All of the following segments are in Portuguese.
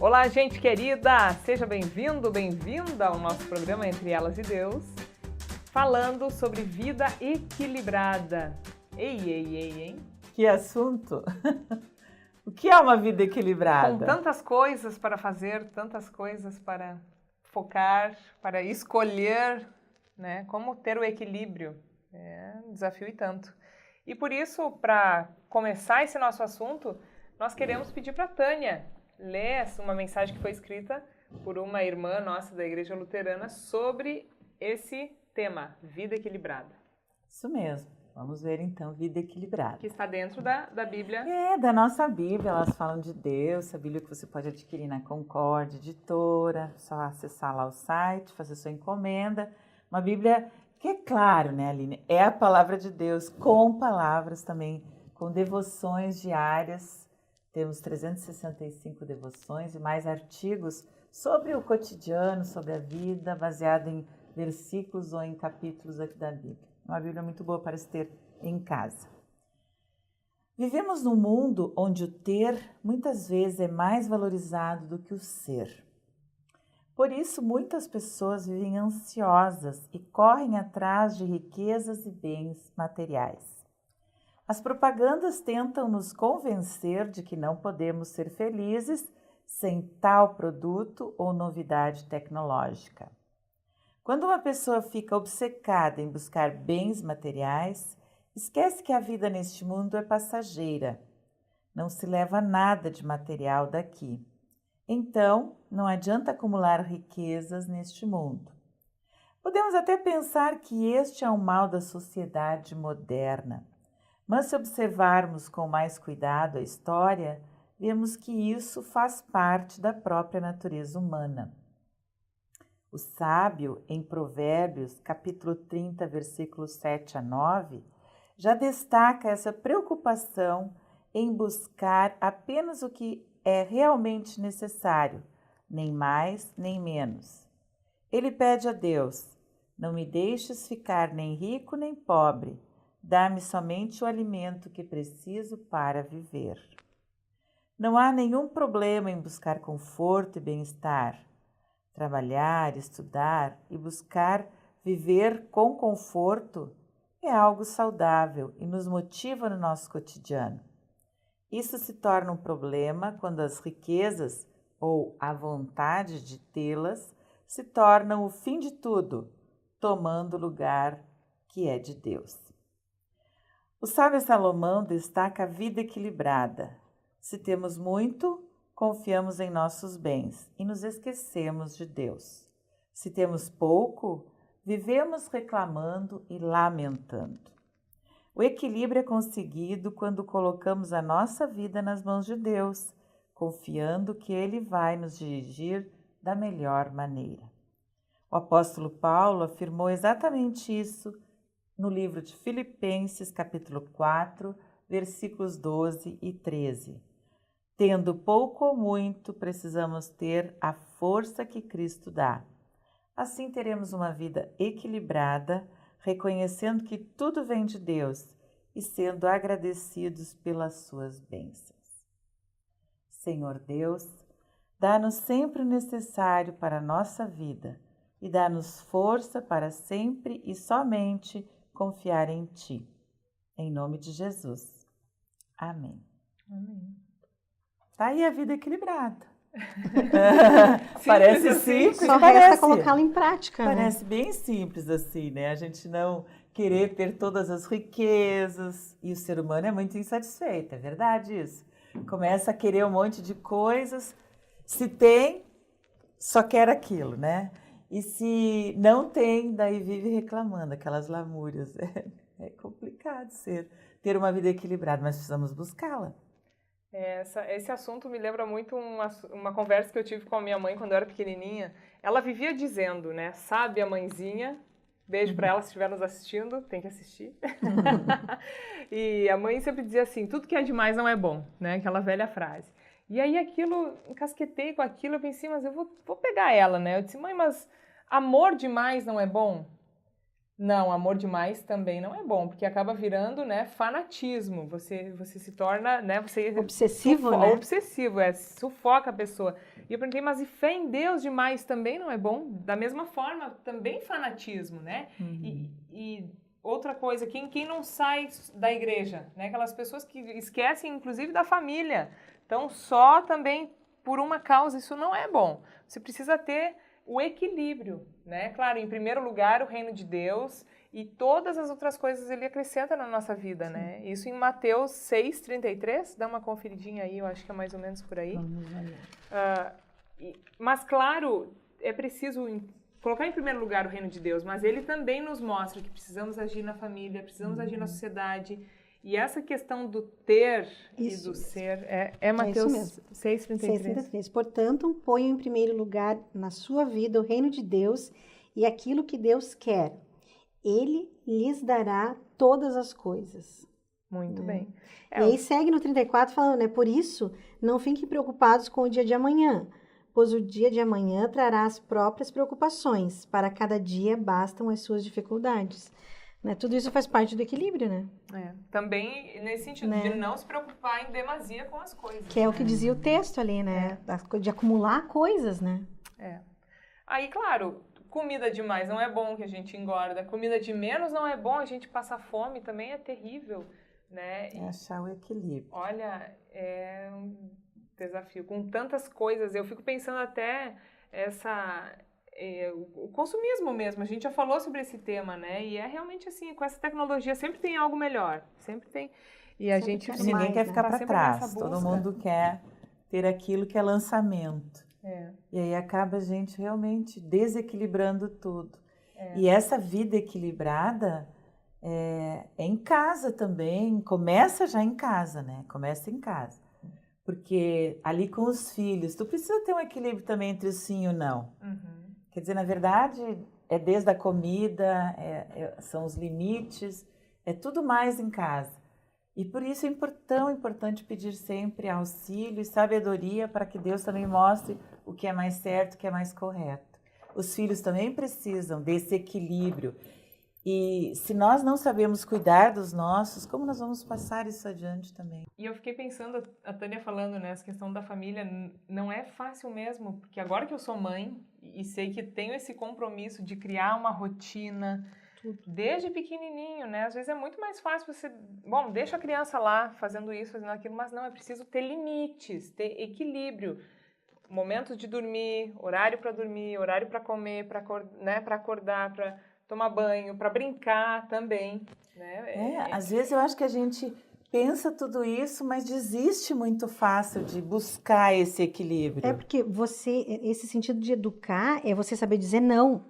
Olá, gente querida! Seja bem-vindo, bem-vinda ao nosso programa Entre Elas e Deus, falando sobre vida equilibrada. Ei, hein? Que assunto! O que é uma vida equilibrada? Com tantas coisas para fazer, tantas coisas para focar, para escolher, né? Como ter o equilíbrio. É um desafio e tanto. E por isso, para começar esse nosso assunto, nós queremos pedir para a Tânia ler uma mensagem que foi escrita por uma irmã nossa da Igreja Luterana sobre esse tema, vida equilibrada. Isso mesmo. Vamos ver então, vida equilibrada. Que está dentro da Bíblia. É, da nossa Bíblia, elas falam de Deus, a Bíblia que você pode adquirir na Concorde Editora, só acessar lá o site, fazer sua encomenda. Uma Bíblia que é claro, né, Aline? É a palavra de Deus, com palavras também, com devoções diárias. Temos 365 devoções e mais artigos sobre o cotidiano, sobre a vida, baseado em versículos ou em capítulos aqui da Bíblia. Uma Bíblia muito boa para se ter em casa. Vivemos num mundo onde o ter muitas vezes é mais valorizado do que o ser. Por isso, muitas pessoas vivem ansiosas e correm atrás de riquezas e bens materiais. As propagandas tentam nos convencer de que não podemos ser felizes sem tal produto ou novidade tecnológica. Quando uma pessoa fica obcecada em buscar bens materiais, esquece que a vida neste mundo é passageira. Não se leva nada de material daqui. Então, não adianta acumular riquezas neste mundo. Podemos até pensar que este é um mal da sociedade moderna. Mas se observarmos com mais cuidado a história, vemos que isso faz parte da própria natureza humana. O sábio, em Provérbios, capítulo 30, versículos 7 a 9, já destaca essa preocupação em buscar apenas o que é realmente necessário, nem mais nem menos. Ele pede a Deus: não me deixes ficar nem rico nem pobre, dá-me somente o alimento que preciso para viver. Não há nenhum problema em buscar conforto e bem-estar. Trabalhar, estudar e buscar viver com conforto é algo saudável e nos motiva no nosso cotidiano. Isso se torna um problema quando as riquezas ou a vontade de tê-las se tornam o fim de tudo, tomando o lugar que é de Deus. O sábio Salomão destaca a vida equilibrada. Se temos muito, confiamos em nossos bens e nos esquecemos de Deus. Se temos pouco, vivemos reclamando e lamentando. O equilíbrio é conseguido quando colocamos a nossa vida nas mãos de Deus, confiando que Ele vai nos dirigir da melhor maneira. O apóstolo Paulo afirmou exatamente isso no livro de Filipenses, capítulo 4, versículos 12 e 13. Tendo pouco ou muito, precisamos ter a força que Cristo dá. Assim teremos uma vida equilibrada, reconhecendo que tudo vem de Deus e sendo agradecidos pelas suas bênçãos. Senhor Deus, dá-nos sempre o necessário para a nossa vida e dá-nos força para sempre e somente confiar em Ti. Em nome de Jesus. Amém. Amém. Tá aí a vida equilibrada. Parece simples, Só resta colocá-la em prática, parece né? bem simples assim, né? A gente não querer ter todas as riquezas e o ser humano é muito insatisfeito, é verdade isso? Começa a querer um monte de coisas, se tem, só quer aquilo, né? E se não tem, daí vive reclamando, aquelas lamúrias. É complicado ter uma vida equilibrada, mas precisamos buscá-la. Esse assunto me lembra muito uma conversa que eu tive com a minha mãe quando eu era pequenininha. Ela vivia dizendo, né? Sabe a mãezinha? Beijo pra ela se estiver nos assistindo, tem que assistir. E a mãe sempre dizia assim, tudo que é demais não é bom, né? Aquela velha frase. E aí aquilo, encasquetei com aquilo, eu pensei, mas eu vou pegar ela, né? Eu disse, mãe, mas amor demais não é bom? Não, amor demais também não é bom, porque acaba virando, né, fanatismo. Você se torna, né, você Obsessivo, né? obsessivo, sufoca a pessoa. E eu perguntei, mas e fé em Deus demais também não é bom? Da mesma forma, também fanatismo, né? E outra coisa, quem não sai da igreja, né? Aquelas pessoas que esquecem, inclusive, da família. Então, só também por uma causa, isso não é bom. Você precisa ter o equilíbrio, né? Claro, em primeiro lugar, o reino de Deus e todas as outras coisas ele acrescenta na nossa vida, né? Isso em Mateus 6:33, dá uma conferidinha aí, eu acho que é mais ou menos por aí. Vamos olhar. Mas, claro, é preciso colocar em primeiro lugar o reino de Deus, mas ele também nos mostra que precisamos agir na família, precisamos agir na sociedade. E essa questão do ter e do ser é Mateus 6:33. Portanto, ponham em primeiro lugar na sua vida o reino de Deus e aquilo que Deus quer. Ele lhes dará todas as coisas. Muito bem. E aí segue no 34 falando, né? Por isso, não fiquem preocupados com o dia de amanhã, pois o dia de amanhã trará as próprias preocupações. Para cada dia bastam as suas dificuldades. Né? Tudo isso faz parte do equilíbrio, né? Também nesse sentido de não se preocupar em demasia com as coisas. Que é o que dizia o texto ali, né? De acumular coisas, né? Aí, claro, comida demais não é bom que a gente engorda. Comida de menos não é bom, a gente passa fome também é terrível, né? É achar o equilíbrio. Olha, é um desafio. Com tantas coisas, eu fico pensando até o consumismo mesmo, a gente já falou sobre esse tema, né? E é realmente assim, com essa tecnologia sempre tem algo melhor, sempre tem. E a gente ninguém quer ficar para trás, todo mundo quer ter aquilo que é lançamento. E aí acaba a gente realmente desequilibrando tudo. E essa vida equilibrada é em casa também, começa já em casa, né? Começa em casa. Porque ali com os filhos, tu precisa ter um equilíbrio também entre o sim e o não. Quer dizer, na verdade, é desde a comida, são os limites, é tudo mais em casa. E por isso é tão importante pedir sempre auxílio e sabedoria para que Deus também mostre o que é mais certo, o que é mais correto. Os filhos também precisam desse equilíbrio. E se nós não sabemos cuidar dos nossos, como nós vamos passar isso adiante também? E eu fiquei pensando, a Tânia falando, né, essa questão da família, não é fácil mesmo, porque agora que eu sou mãe e sei que tenho esse compromisso de criar uma rotina, desde pequenininho, né, às vezes é muito mais fácil você, deixa a criança lá fazendo isso, fazendo aquilo, mas não, é preciso ter limites, ter equilíbrio. Momentos de dormir, horário para comer, para acordar, para tomar banho, para brincar também, né? Às vezes eu acho que a gente pensa tudo isso, mas desiste muito fácil de buscar esse equilíbrio. É porque esse sentido de educar é você saber dizer não.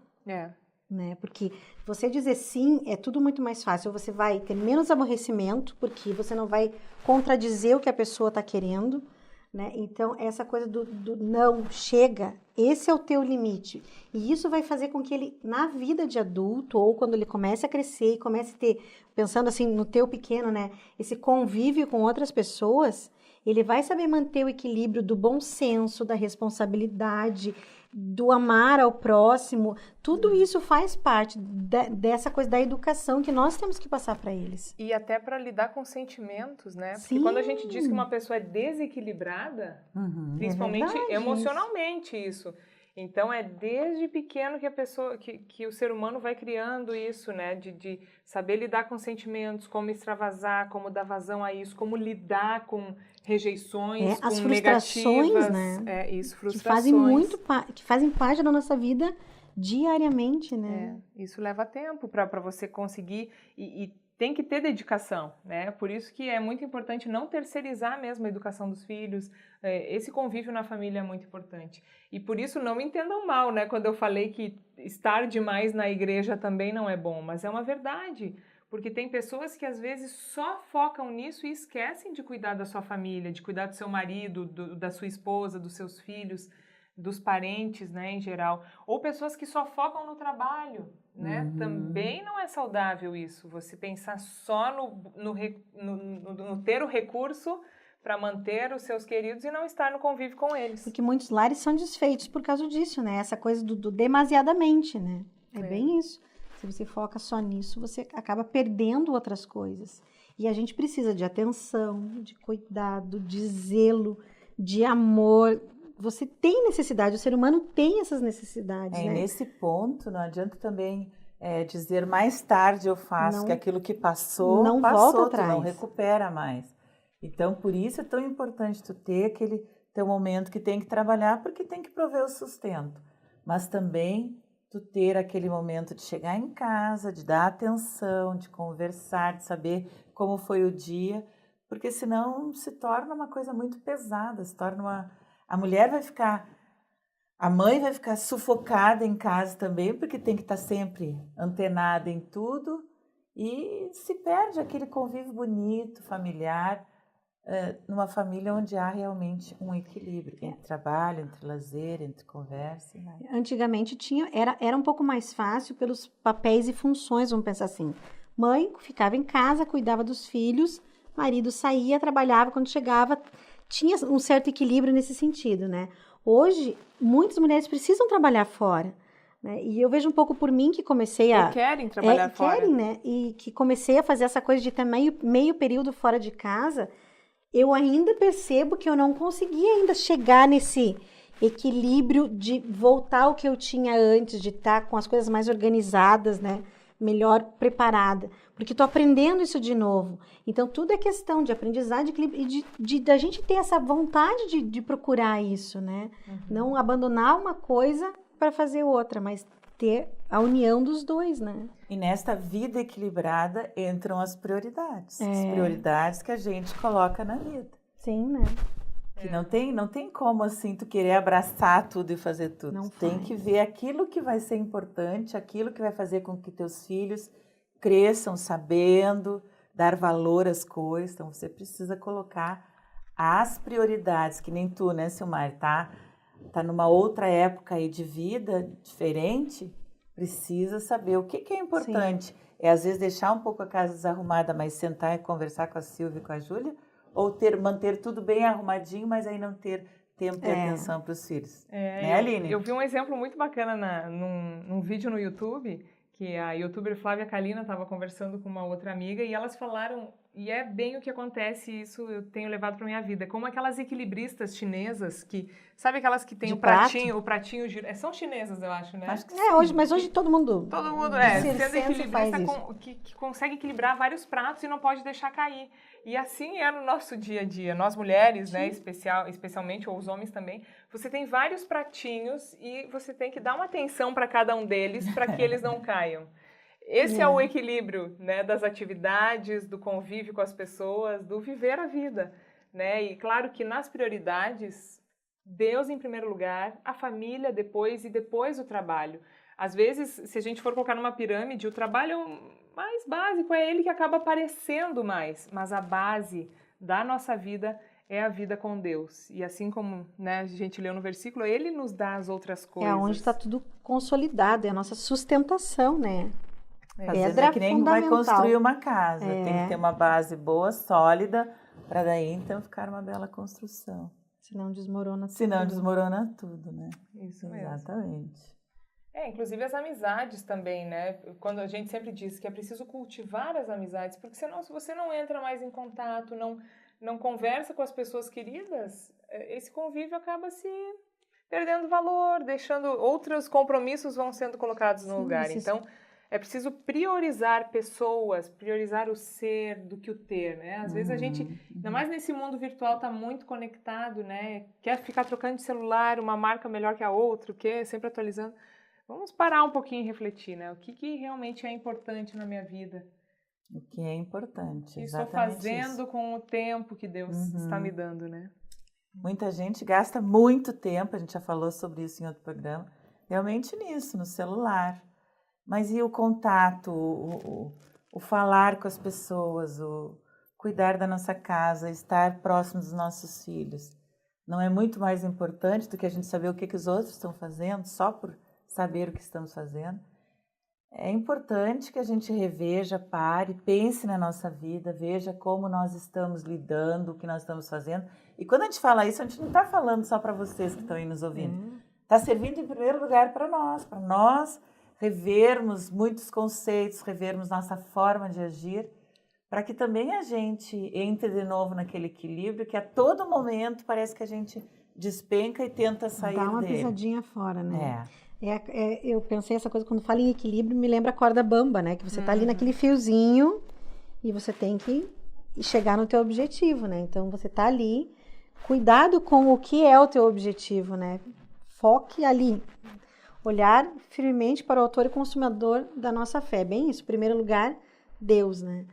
Né? Porque você dizer sim é tudo muito mais fácil. Você vai ter menos aborrecimento, porque você não vai contradizer o que a pessoa está querendo. Né? Então, essa coisa do não, chega, esse é o teu limite. E isso vai fazer com que ele, na vida de adulto, ou quando ele comece a crescer e comece a ter, pensando assim no teu pequeno, né, esse convívio com outras pessoas, ele vai saber manter o equilíbrio do bom senso, da responsabilidade, do amar ao próximo. Tudo isso faz parte dessa coisa da educação que nós temos que passar para eles. E até para lidar com sentimentos, né? Porque Sim. quando a gente diz que uma pessoa é desequilibrada, principalmente emocionalmente isso. Então, é desde pequeno que a pessoa, que o ser humano vai criando isso, né? De saber lidar com sentimentos, como extravasar, como dar vazão a isso, como lidar com rejeições, com as frustrações, negativas. Né? Frustrações. Que fazem parte da nossa vida diariamente, né? Isso leva tempo para você conseguir e tem que ter dedicação, né? Por isso que é muito importante não terceirizar mesmo a educação dos filhos. Esse convívio na família é muito importante. E por isso não me entendam mal, né? Quando eu falei que estar demais na igreja também não é bom, mas é uma verdade. Porque tem pessoas que às vezes só focam nisso e esquecem de cuidar da sua família, de cuidar do seu marido, da sua esposa, dos seus filhos, dos parentes, né, em geral. Ou pessoas que só focam no trabalho, né? Também não é saudável isso. Você pensar só no ter o recurso para manter os seus queridos e não estar no convívio com eles. Porque muitos lares são desfeitos por causa disso, né? Essa coisa do demasiadamente, né? É bem isso. Se você foca só nisso, você acaba perdendo outras coisas. E a gente precisa de atenção, de cuidado, de zelo, de amor. Você tem necessidade, o ser humano tem essas necessidades, né? Nesse ponto, não adianta também dizer mais tarde eu faço, que aquilo que passou, não passou, volta tu atrás. não recupera mais. Então, por isso é tão importante tu ter aquele teu momento que tem que trabalhar, porque tem que prover o sustento. Mas também tu ter aquele momento de chegar em casa, de dar atenção, de conversar, de saber como foi o dia, porque senão se torna uma coisa muito pesada, se torna a mulher vai ficar, a mãe vai ficar sufocada em casa também, porque tem que estar sempre antenada em tudo e se perde aquele convívio bonito, familiar, numa família onde há realmente um equilíbrio entre trabalho, entre lazer, entre conversa. Né? Antigamente era um pouco mais fácil pelos papéis e funções, vamos pensar assim. Mãe ficava em casa, cuidava dos filhos, marido saía, trabalhava, quando chegava, tinha um certo equilíbrio nesse sentido, né? Hoje, muitas mulheres precisam trabalhar fora, né? E eu vejo um pouco por mim que comecei a... querem trabalhar fora. Querem, né? E que comecei a fazer essa coisa de ter meio período fora de casa, eu ainda percebo que eu não consegui ainda chegar nesse equilíbrio de voltar ao que eu tinha antes, de estar com as coisas mais organizadas, né? Melhor preparada, porque estou aprendendo isso de novo. Então, tudo é questão de aprendizagem e da gente ter essa vontade de procurar isso, né? Uhum. Não abandonar uma coisa para fazer outra, mas ter a união dos dois, né? E nesta vida equilibrada entram as prioridades. As prioridades que a gente coloca na vida. Sim, né? Que não tem como, assim, tu querer abraçar tudo e fazer tudo. Não tem que ver aquilo que vai ser importante, aquilo que vai fazer com que teus filhos cresçam sabendo, dar valor às coisas. Então, você precisa colocar as prioridades, que nem tu, né, Silmar? Tá numa outra época aí de vida diferente, precisa saber o que é importante. Sim. É, às vezes, deixar um pouco a casa desarrumada, mas sentar e conversar com a Silvia e com a Júlia, ou manter tudo bem arrumadinho, mas aí não ter tempo e atenção para os filhos. Né, Aline? Eu vi um exemplo muito bacana num vídeo no YouTube, que a youtuber Flávia Kalina estava conversando com uma outra amiga e elas falaram, e é bem o que acontece, isso eu tenho levado para minha vida, como aquelas equilibristas chinesas que, sabe aquelas que tem o pratinho são chinesas, eu acho, né? Acho que mas hoje todo mundo sendo equilibrista que consegue equilibrar vários pratos e não pode deixar cair. E assim é no nosso dia a dia. Nós mulheres, né, especialmente, ou os homens também, você tem vários pratinhos e você tem que dar uma atenção para cada um deles para que eles não caiam. Esse é o equilíbrio, né, das atividades, do convívio com as pessoas, do viver a vida, né? E claro que nas prioridades, Deus em primeiro lugar, a família depois e depois o trabalho. Às vezes, se a gente for colocar numa pirâmide, o trabalho mais básico é ele que acaba aparecendo mais, mas a base da nossa vida é a vida com Deus. E assim como, né, a gente leu no versículo, Ele nos dá as outras coisas. É onde está tudo consolidado, é a nossa sustentação, né? Às vezes é que nem vai construir uma casa, tem que ter uma base boa, sólida, para daí então ficar uma bela construção. Senão desmorona tudo. Senão desmorona tudo, né? Isso mesmo. Exatamente. Inclusive as amizades também, né? Quando a gente sempre diz que é preciso cultivar as amizades, porque senão se você não entra mais em contato, não conversa com as pessoas queridas, esse convívio acaba se perdendo valor, deixando outros compromissos vão sendo colocados no lugar. Então, é preciso priorizar pessoas, priorizar o ser do que o ter, né? Às vezes a gente, ainda mais nesse mundo virtual, está muito conectado, né? Quer ficar trocando de celular, uma marca melhor que a outra, quer sempre atualizando. Vamos parar um pouquinho e refletir, né? O que realmente é importante na minha vida? O que é importante, exatamente. Estou fazendo com o tempo que Deus está me dando, né? Muita gente gasta muito tempo, a gente já falou sobre isso em outro programa, realmente nisso, no celular. Mas e o contato, o falar com as pessoas, o cuidar da nossa casa, estar próximo dos nossos filhos? Não é muito mais importante do que a gente saber o que os outros estão fazendo, só por saber o que estamos fazendo? É importante que a gente reveja, pare, pense na nossa vida, veja como nós estamos lidando, o que nós estamos fazendo. E quando a gente fala isso, a gente não está falando só para vocês que estão aí nos ouvindo. Está servindo em primeiro lugar para nós revermos muitos conceitos, revermos nossa forma de agir, para que também a gente entre de novo naquele equilíbrio que a todo momento parece que a gente despenca e tenta sair dele. Dá uma pisadinha fora, né? É. Eu pensei essa coisa, quando falo em equilíbrio, me lembra a corda bamba, né? Que você tá ali naquele fiozinho e você tem que chegar no teu objetivo, né? Então, você tá ali, cuidado com o que é o teu objetivo, né? Foque ali. Olhar firmemente para o autor e consumador da nossa fé. Bem isso, em primeiro lugar, Deus, né?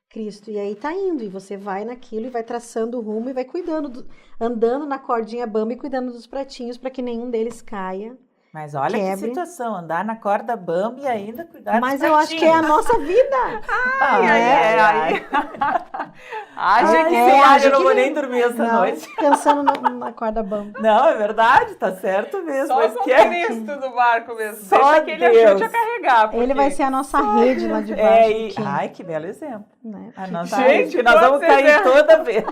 Cristo. E aí tá indo, e você vai naquilo e vai traçando o rumo e vai cuidando, andando na cordinha bamba e cuidando dos pratinhos para que nenhum deles caia. Mas olha que situação, andar na corda bamba e ainda cuidar dos Mas pratinhos. eu acho que é a nossa vida. Eu não vou nem dormir essa noite. Pensando na corda bamba. Não, é verdade, tá certo mesmo. Só com Cristo do barco mesmo. Só deixa que ele ajude a carregar. Ele vai ser a nossa rede lá de baixo. Ai, que belo exemplo. Né? A nossa rede, que nós vamos cair toda vez.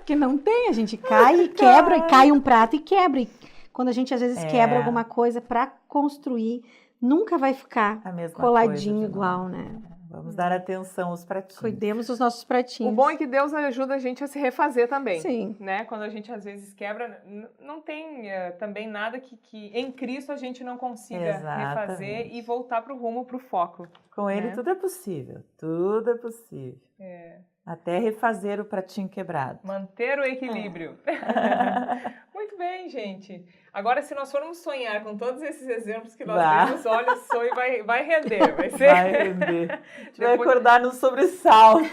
Que não tem, a gente cai e quebra, e cai um prato e quebra. E quando a gente às vezes quebra alguma coisa para construir, nunca vai ficar coladinho igual, né? Vamos dar atenção aos pratinhos. Cuidemos dos nossos pratinhos. O bom é que Deus ajuda a gente a se refazer também. Sim. Né? Quando a gente às vezes quebra, não tem também nada que em Cristo a gente não consiga refazer e voltar para o rumo, para o foco. Com Ele tudo é possível. Tudo é possível. Até refazer o pratinho quebrado. Manter o equilíbrio. Muito bem, gente. Agora, se nós formos sonhar com todos esses exemplos que nós temos, olha, o sonho vai render. Vai render. A gente vai acordar num sobressalto.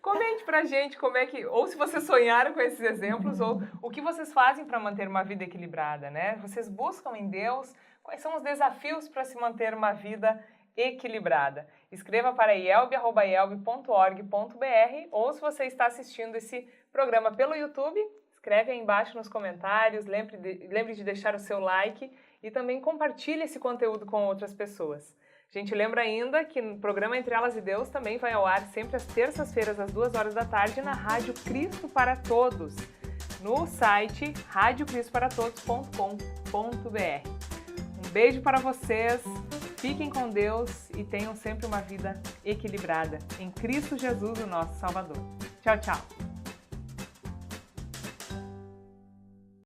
Comente pra gente como é que... Ou se vocês sonharam com esses exemplos, ou o que vocês fazem para manter uma vida equilibrada, né? Vocês buscam em Deus quais são os desafios para se manter uma vida equilibrada. Escreva para ielbe@ielbe.org.br, ou se você está assistindo esse programa pelo YouTube, escreve aí embaixo nos comentários, lembre de deixar o seu like e também compartilhe esse conteúdo com outras pessoas. A gente lembra ainda que o programa Entre Elas e Deus também vai ao ar sempre às terças-feiras, às 14h na Rádio Cristo para Todos, no site radiocristoparatodos.com.br. Um beijo para vocês, fiquem com Deus e tenham sempre uma vida equilibrada em Cristo Jesus, o nosso Salvador. Tchau, tchau!